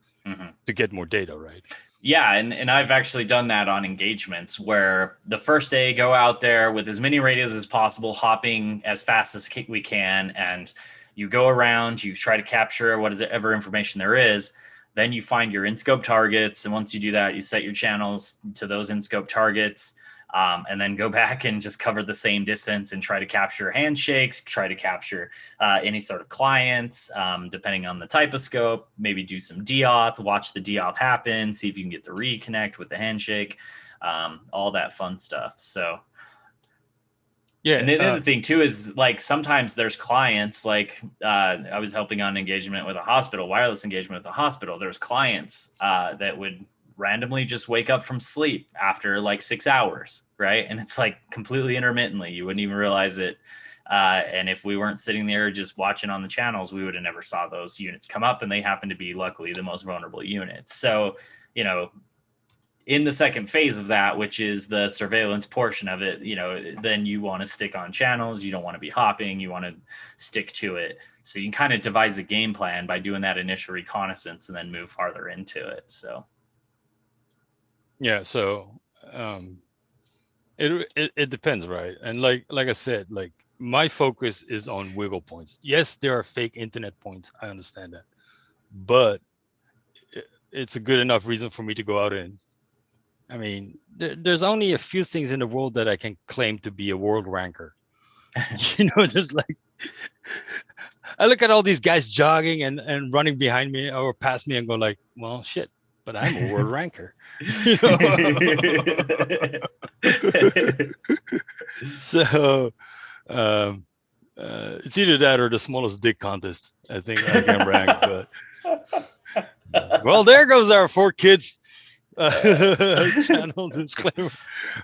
to get more data, right? Yeah, and I've actually done that on engagements where the first day go out there with as many radios as possible, hopping as fast as we can, and you go around, you try to capture whatever information there is. Then you find your in-scope targets, and once you do that, you set your channels to those in-scope targets, and then go back and just cover the same distance and try to capture handshakes, try to capture any sort of clients, depending on the type of scope. Maybe do some deauth, watch the deauth happen, see if you can get the reconnect with the handshake, all that fun stuff. So. Yeah. And the other thing too is like sometimes there's clients like I was helping on engagement with a hospital, wireless engagement with a hospital. There's clients that would randomly just wake up from sleep after like 6 hours, right? And it's like completely intermittently. You wouldn't even realize it. And if we weren't sitting there just watching on the channels, we would have never saw those units come up. And they happen to be luckily the most vulnerable units. So, you know, in the second phase of that, which is the surveillance portion of it, you know, then you want to stick on channels. You don't want to be hopping. You want to stick to it. So you can kind of devise a game plan by doing that initial reconnaissance and then move farther into it. So. Yeah. So it depends, right? And like I said, like my focus is on wiggle points. Yes, there are fake internet points. I understand that, but it's a good enough reason for me to go out and. I mean, there's only a few things in the world that I can claim to be a world ranker. You know, just like I look at all these guys jogging and running behind me or past me and go like, well, shit, but I'm a world ranker. You know? So it's either that or the smallest dick contest. I think I can rank, but well, there goes our 4 kids channel disclaimer.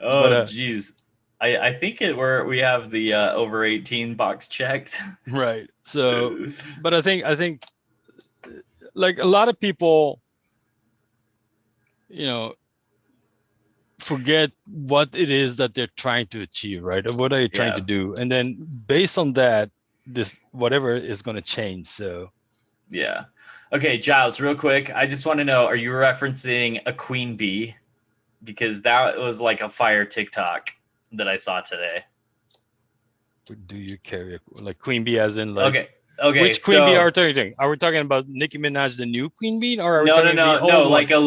Oh, geez. I think we have the over 18 box checked. Right. So, but I think like a lot of people, you know, forget what it is that they're trying to achieve, right? Or what are you trying to do? And then based on that, this whatever is going to change. So, yeah. Okay, Giles, real quick, I just want to know, are you referencing a queen bee? Because that was like a fire TikTok that I saw today. Do you carry like queen bee as in like okay, which queen bee are we talking? Are we talking about Nicki Minaj, the new queen bee, or are we talking about the old like one?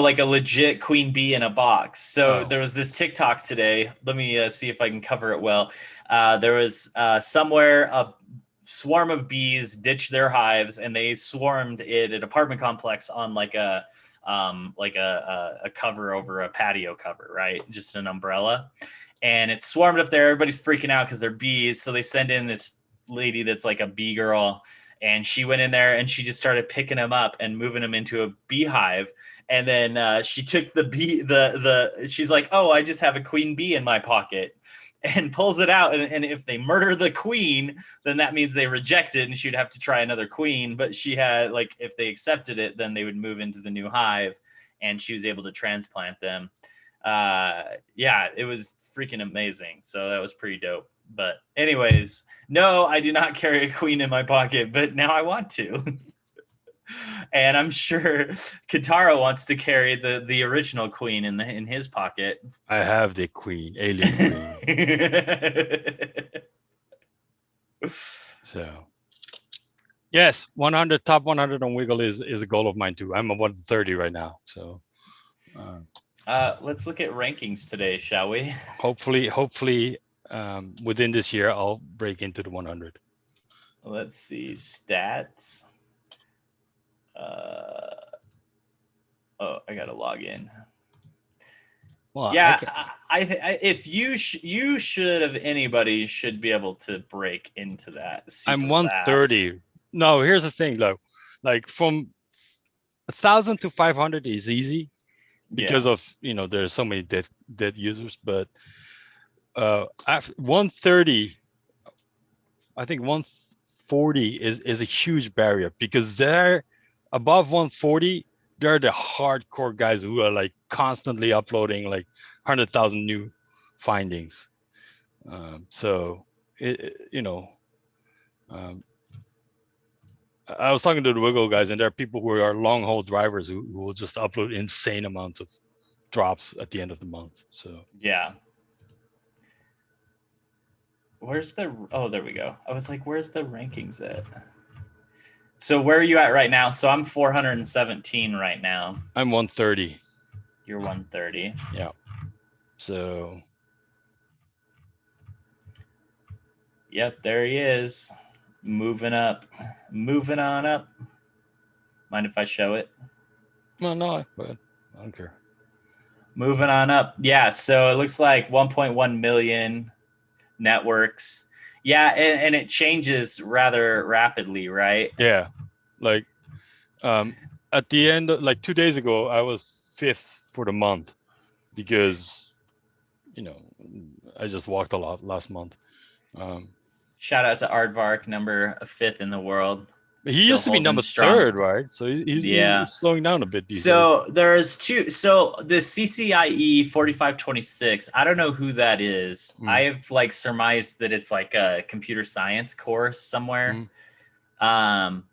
like a legit queen bee in a box. So there was this TikTok today. Let me see if I can cover it well. There was somewhere a swarm of bees ditched their hives and they swarmed in an apartment complex on like a cover over a patio cover, right? Just an umbrella. And it swarmed up there. Everybody's freaking out because they're bees. So they send in this lady that's like a bee girl. And she went in there and she just started picking them up and moving them into a beehive. And then she took the bee, she's like, oh, I just have a queen bee in my pocket, and pulls it out. And if they murder the queen, then that means they reject it and she'd have to try another queen. But she had like, if they accepted it, then they would move into the new hive and she was able to transplant them. Yeah, it was freaking amazing. So that was pretty dope. But anyways, no, I do not carry a queen in my pocket, but now I want to. And I'm sure Katara wants to carry the original queen in his pocket. I have the queen, alien queen. So yes, 100 top 100 on Wiggle is a goal of mine too. I'm at 130 right now. So let's look at rankings today, shall we? Hopefully, within this year, I'll break into the 100. Let's see stats. I gotta log in. Well, yeah, if you should have anybody should be able to break into that. I'm 130. Fast. No, here's the thing though, like from 1,000 to 500 is easy because of there's so many dead users, but after 130, I think 140 is a huge barrier because they're above 140. They're the hardcore guys who are like constantly uploading like 100,000 new findings. So I was talking to the Wiggle guys, and there are people who are long haul drivers who will just upload insane amounts of drops at the end of the month. So yeah. Where's the? Oh, there we go. I was like, where's the rankings at? So where are you at right now? So I'm 417 right now. I'm 130. You're 130. Yeah. So. Yep, there he is. Moving up. Moving on up. Mind if I show it? No, but I don't care. Moving on up. Yeah, so it looks like 1.1 million networks. Yeah, and it changes rather rapidly, right? Yeah. Like at the end, like 2 days ago, I was 5th for the month because, I just walked a lot last month. Shout out to Aardvark, number 5th in the world. He used to be number strong. 3rd, right? So he's slowing down a bit these days. So there's two. So the CCIE 4526. I don't know who that is. I've like surmised that it's like a computer science course somewhere. And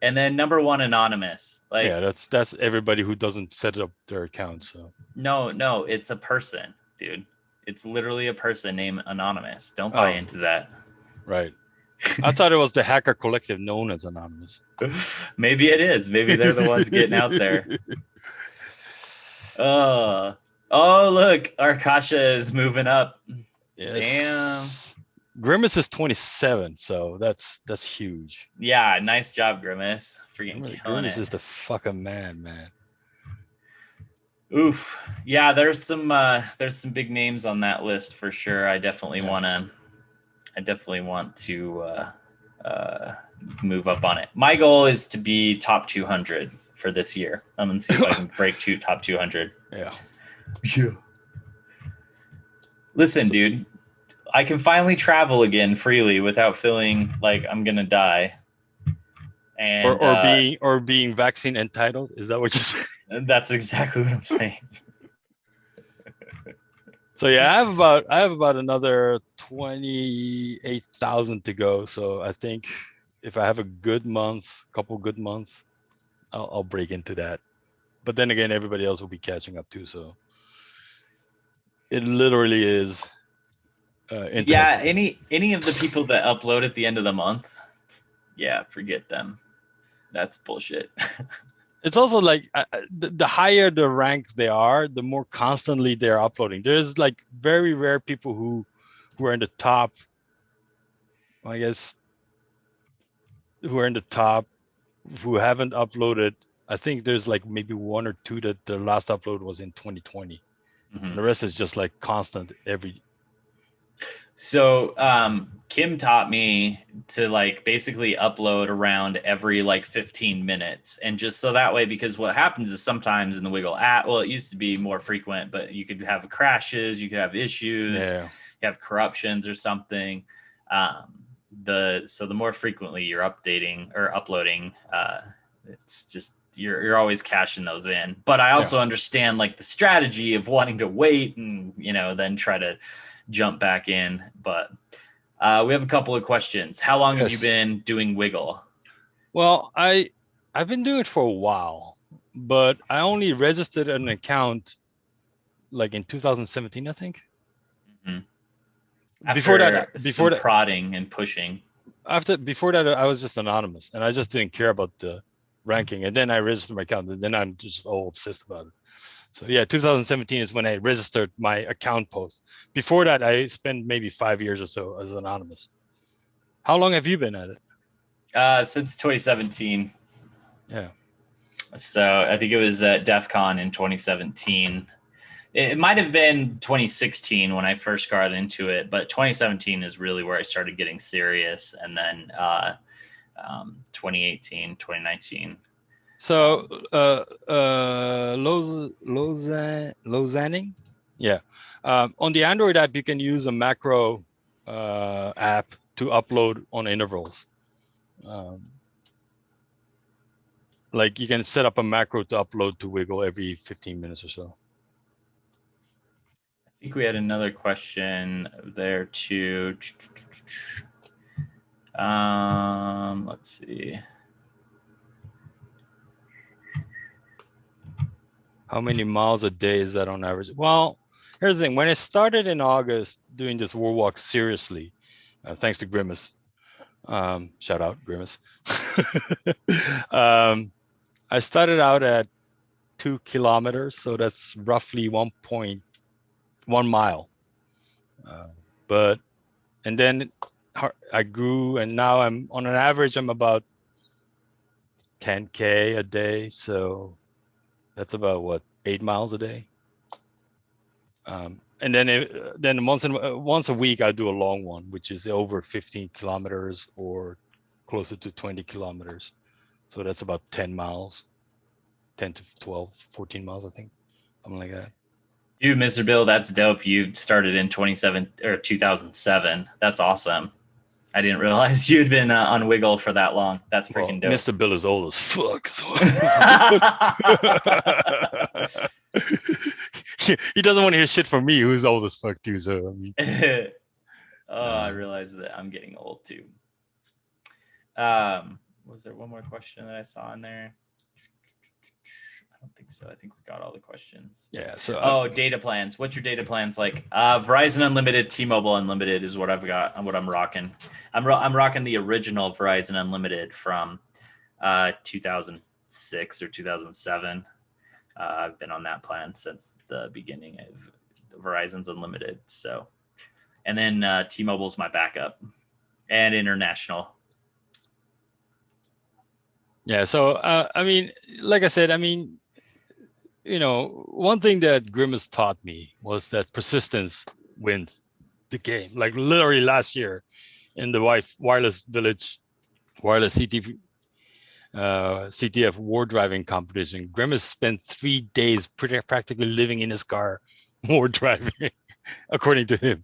then number 1 anonymous. Like, yeah, that's everybody who doesn't set up their account. So no, it's a person, dude. It's literally a person named Anonymous. Don't buy into that. Right. I thought it was the hacker collective known as Anonymous. Maybe it is. Maybe they're the ones getting out there. Oh, look, Arkasha is moving up. Yes. Damn. Grimace is 27, so that's huge. Yeah, nice job, Grimace. Freaking Grimace is the fucking man. Oof. Yeah, there's some big names on that list for sure. I definitely want to move up on it. My goal is to be top 200 for this year. I'm gonna see if I can break top 200. Yeah. Listen, dude, I can finally travel again freely without feeling like I'm gonna die. And or being vaccine entitled. Is that what you're saying? That's exactly what I'm saying. So yeah, I have about another 28,000 to go. So I think if I have a couple good months, I'll break into that. But then again, everybody else will be catching up too. So it literally is. Yeah, any of the people that upload at the end of the month, yeah, forget them. That's bullshit. It's also like the higher the rank they are, the more constantly they're uploading. There's like very rare people who are in the top, I guess, who are in the top, who haven't uploaded. I think there's like maybe 1 or 2 that their last upload was in 2020. Mm-hmm. The rest is just like constant every. So Kim taught me to like basically upload around every like 15 minutes, and just so that way, because what happens is sometimes in the Wiggle app, well, it used to be more frequent, but you could have crashes, you could have issues, you have corruptions or something. The more frequently you're updating or uploading, it's just you're always cashing those in. But I also understand like the strategy of wanting to wait and then try to jump back in. But we have a couple of questions. How long have you been doing Wiggle? Well, I've been doing it for a while, but I only registered an account like in 2017, I think. Mm-hmm. Before that, prodding and pushing. Before that, I was just anonymous, and I just didn't care about the ranking. And then I registered my account, and then I'm just all obsessed about it. So yeah, 2017 is when I registered my account post. Before that, I spent maybe 5 years or so as anonymous. How long have you been at it? Since 2017. Yeah. So I think it was at DEF CON in 2017. It might have been 2016 when I first got into it, but 2017 is really where I started getting serious. And then 2018, 2019. So Lausanning? Yeah. On the Android app, you can use a macro app to upload on intervals. Like you can set up a macro to upload to Wiggle every 15 minutes or so. I think we had another question there too. Let's see. How many miles a day is that on average? Well, here's the thing. When I started in August doing this War Walk seriously, thanks to Grimace, Shout out Grimace. I started out at 2 kilometers, so that's roughly 1.1 mile. But and then I grew, and now I'm on an average I'm about 10K a day, so that's about what 8 miles a day. And then once a week I do a long one, which is over 15 kilometers or closer to 20 kilometers. So that's about 10 miles, 10 to 12, 14 miles, I think, something like that. Dude, Mr. Bill, that's dope. You started in 2007. That's awesome. I didn't realize you'd been on Wiggle for that long. That's freaking dope. Mr. Bill is old as fuck. So he doesn't want to hear shit from me, who's old as fuck too. So I mean, I realize that I'm getting old too. Was there one more question that I saw in there? I don't think so. I think we got all the questions. Yeah. So data plans. What's your data plans like? Verizon Unlimited, T-Mobile Unlimited is what I've got and what I'm rocking. I'm rocking the original Verizon Unlimited from 2006 or 2007. I've been on that plan since the beginning of Verizon's Unlimited. So, and then T-Mobile's my backup and international. Yeah. So I mean, like I said, I mean, one thing that Grimace taught me was that persistence wins the game. Like literally last year in the wireless village, wireless CTF war driving competition, Grimace spent 3 days practically living in his car, war driving, according to him.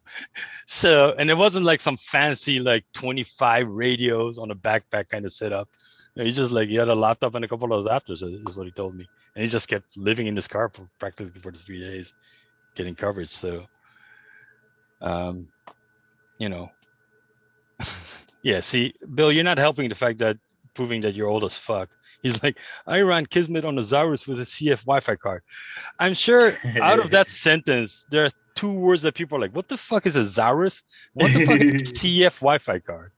So, and it wasn't like some fancy like 25 radios on a backpack kind of setup. He just he had a laptop and a couple of adapters, is what he told me. And he just kept living in his car for practically for the 3 days, getting coverage. So, yeah. See, Bill, you're not helping the fact that proving that you're old as fuck. He's like, I ran Kismet on a Zaurus with a CF Wi-Fi card. I'm sure out of that sentence, there are 2 words that people are like, what the fuck is a Zaurus? What the fuck is a CF Wi-Fi card?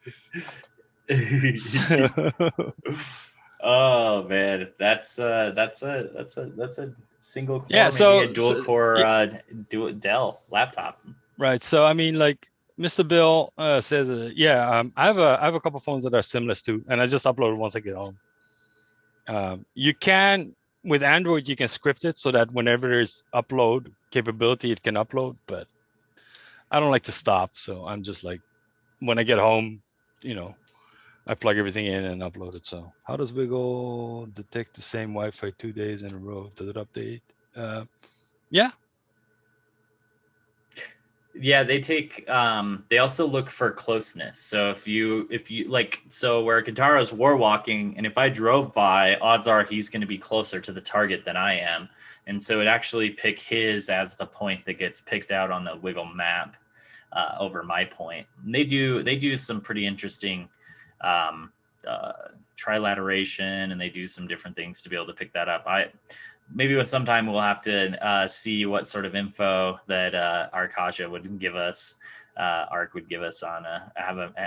Oh man, that's a single core, maybe a dual core Dell laptop. Right. So I mean, like Mr. Bill says, I have a couple phones that are SIMless too, and I just upload once I get home. You can with Android, you can script it so that whenever there's upload capability, it can upload. But I don't like to stop, so I'm just like, when I get home, I plug everything in and upload it. So how does Wiggle detect the same Wi-Fi 2 days in a row? Does it update? Yeah. Yeah, they take. They also look for closeness. So if you like, so where Kintaro's war walking, and if I drove by, odds are he's going to be closer to the target than I am, and so it actually pick his as the point that gets picked out on the Wiggle map over my point. And they do some pretty interesting trilateration, and they do some different things to be able to pick that up. Maybe sometime we'll have to see what sort of info that Arkasha would give us. Ark would give us on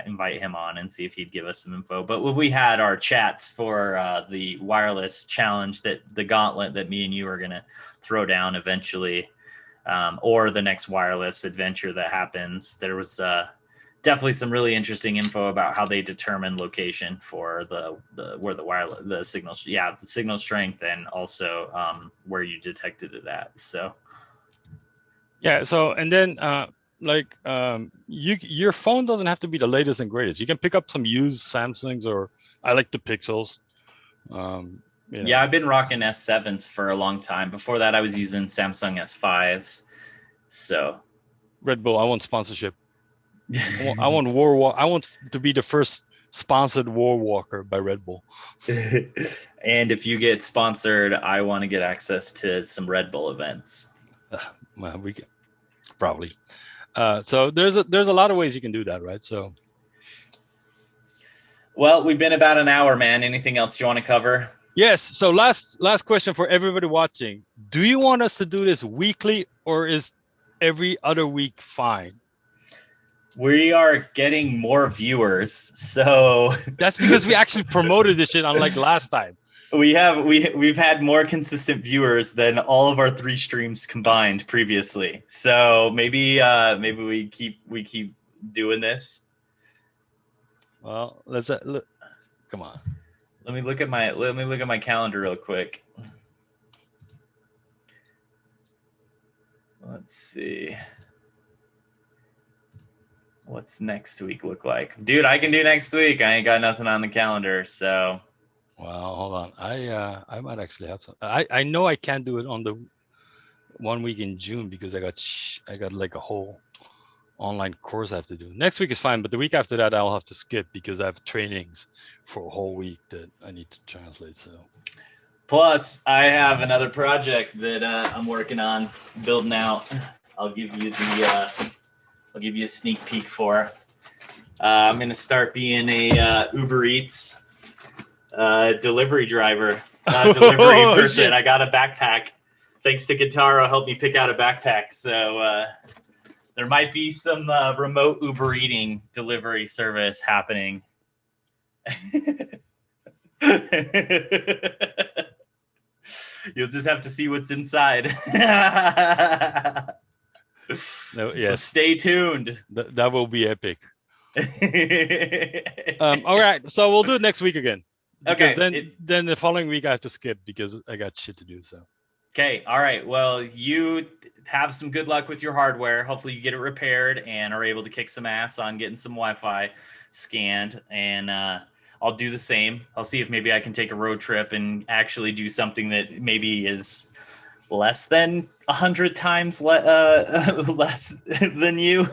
invite him on and see if he'd give us some info. But when we had our chats for the wireless challenge, that the gauntlet that me and you are going to throw down eventually, or the next wireless adventure that happens, there was definitely some really interesting info about how they determine location for the signal strength, and also where you detected it at. So yeah. So and then your phone doesn't have to be the latest and greatest. You can pick up some used Samsungs, or I like the Pixels. Yeah, I've been rocking S7s for a long time. Before that, I was using Samsung S5s. So Red Bull, I want sponsorship. I want I want to be the first sponsored War Walker by Red Bull. And if you get sponsored, I want to get access to some Red Bull events. Well, we can, probably. So there's a lot of ways you can do that, right? So. Well, we've been about an hour, man. Anything else you want to cover? Yes. So last question for everybody watching: do you want us to do this weekly, or is every other week fine? We are getting more viewers, so That's because we actually promoted this shit unlike last time. we've had more consistent viewers than all of our 3 streams combined previously. So maybe we keep doing this. Well, let's look. Come on. Let me look at my calendar real quick. Let's see. What's next week look like? Dude, I can do next week. I ain't got nothing on the calendar, so. Well, hold on. I might actually have some. I know I can't do it on the 1 week in June because I got like a whole online course I have to do. Next week is fine, but the week after that I'll have to skip because I have trainings for a whole week that I need to translate. So. Plus, I have another project that I'm working on building out. I'll give you a sneak peek for. I'm gonna start being a Uber Eats delivery driver, delivery person. Shit. I got a backpack. Thanks to Guitaro, helped me pick out a backpack. So there might be some remote Uber eating delivery service happening. You'll just have to see what's inside. No, yes. So stay tuned. That will be epic. All right, so we'll do it next week again. Okay. Then the following week I have to skip because I got shit to do. So. Okay. All right. Well, you have some good luck with your hardware. Hopefully you get it repaired and are able to kick some ass on getting some Wi-Fi scanned. And I'll do the same. I'll see if maybe I can take a road trip and actually do something that maybe is less than 100 times less than you.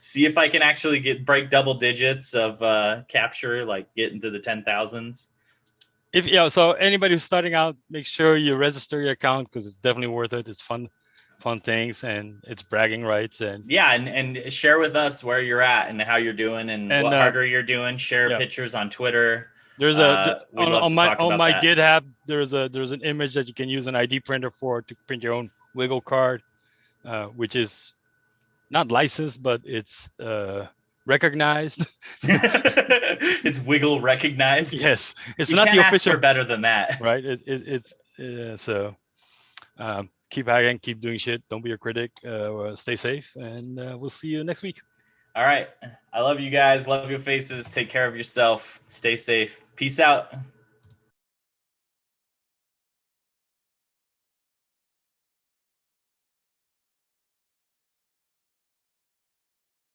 See if I can actually break double digits of capture, like get into the 10,000s. So anybody who's starting out, make sure you register your account because it's definitely worth it. It's fun things and it's bragging rights and and share with us where you're at and how you're doing and what hardware you're doing. Share pictures on Twitter. There's on my GitHub. There's an image that you can use an ID printer to print your own Wiggle card, which is not licensed, but it's recognized. It's Wiggle recognized. Yes, it's you not can't the official. Ask for better than that, right? So. Keep hacking, keep doing shit. Don't be a critic. Stay safe, and we'll see you next week. All right. I love you guys. Love your faces. Take care of yourself. Stay safe. Peace out.